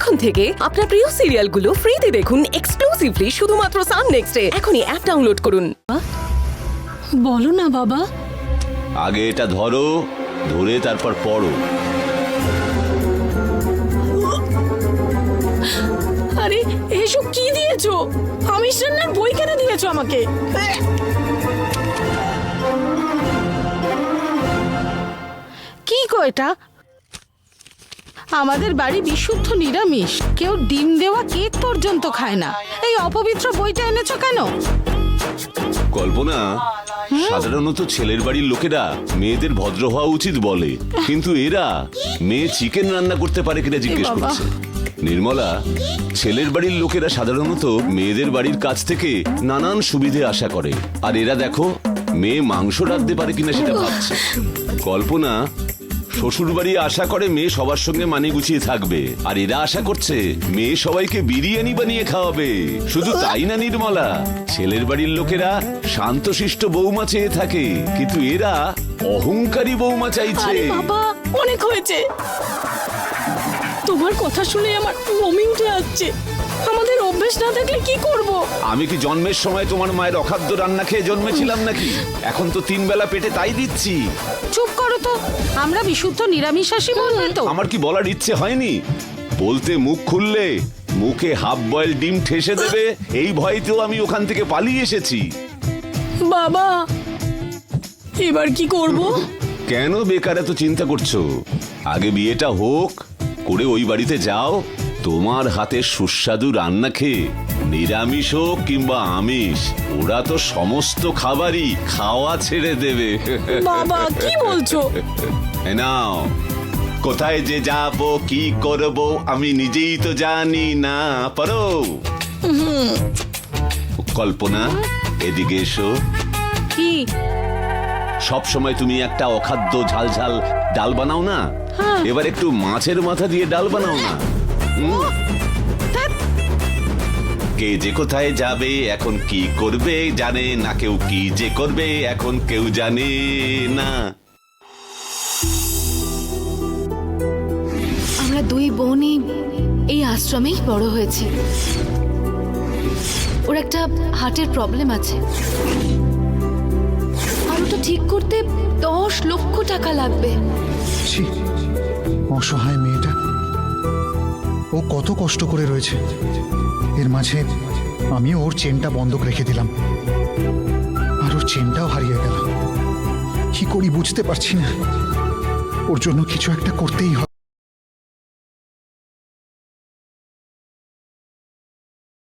এখন থেকে আপনার প্রিয় সিরিয়ালগুলো ফ্রিতে দেখুন এক্সক্লুসিভলি শুধুমাত্র সান নেক্সটে। এখনই অ্যাপ ডাউনলোড করুন। বলো না বাবা। আগে এটা ধরো, ধরে তারপর পড়ো। আরে এসব কি দিয়েছো? আমিষ রান্নার বই কেন দিয়েছো আমাকে? কি গো এটা? আমাদের বাড়ি বিশুদ্ধ নিরামিষ, কেউ ডিম দেওয়া কেক পর্যন্ত খায় না। এই অপবিত্র বইটা এনেছো কেন? কল্পনা, সাধারণত ছেলের বাড়ির লোকেরা মেয়েদের ভদ্র হওয়া উচিত বলে, কিন্তু এরা মেয়ে চিকেন রান্না করতে পারে কিনা জিজ্ঞেস বাবা। করছে। নির্মলা, ছেলের বাড়ির লোকেরা সাধারণত মেয়েদের বাড়ির কাছ থেকে নানান সুবিধে আশা করে, আর এরা দেখো মেয়ে মাংস রাঁধতে পারে কিনা সেটা ভাবছে। কল্পনা, শ্বশুর বাড়ি আশা করে মেয়ে সবার সঙ্গে মানিয়ে গুছিয়ে থাকবে, আর এরা আশা করছে মেয়ে সবাইকে বিরিয়ানি বানিয়ে খাওয়াবে। শুধু তাই না নির্মলা, ছেলের বাড়ির লোকেরা শান্তশিষ্ট বৌমা চেয়ে থাকে, কিন্তু এরা অহংকারী বৌমা চাইছে। আরে বাবা, অনেক হয়েছে। তোমার কথা শুনে আমার বমি উঠে আসছে। আমাদের অভ্যেস না থাকলে কি করব? আমি কি জন্মের সময় তোমার মায়ের অখাদ্য রান্না খেয়ে জন্মেছিলাম নাকি? এখন তো 3 বেলা পেটে তাই দিচ্ছি। চুপ করো তো, আমরা বিশুদ্ধ নিরামিষাশী বলবে তো। আমার কি বলার ইচ্ছে হয়নি? বলতে মুখ খুললে মুখে হাফ বয়েল ডিম ঠেসে দেবে, এই ভয়তেও আমি ওখান থেকে পালিয়ে এসেছি। বাবা, এবার কি করব? কেন বেকার এত চিন্তা করছো? আগে বিয়েটা হোক, করে ওই বাড়িতে যাও, তোমার হাতে সুস্বাদু রান্না খেয়ে নিরামিষ হোক কিংবা আমিষ, ওরা তো সমস্ত খাবারই খাওয়া ছেড়ে দেবে। বাবা, কি বলছো? নাও, কোথায় যে যাব কি করব আমি নিজেই তো জানি না। পারো? কল্পনা, এদিকে এসো। কি? সব সময় তুমি একটা অখাদ্য ঝাল ঝাল ডাল বানাও না, এবার একটু মাছের মাথা দিয়ে ডাল বানাও না। কে যে কোথায় যাবে, এখন কি করবে জানে না কেউ, কি যে করবে এখন কেউ জানে না। আমরা 2 বোনই এই আশ্রমেই বড় হয়েছি। ওর একটা হার্টের প্রবলেম আছে, আর ওটা ঠিক করতে 10 লক্ষ টাকা লাগবে। ছি, অসহায় মেয়েটা, ও কত কষ্ট করে রয়েছে। এর মাঝে আমি ওর চেনটা বন্ধক রেখে দিলাম, আর ওর চেনটাও হারিয়ে গেল। কি করি বুঝতে পারছি না। ওর জন্য কিছু একটা করতেই হবে।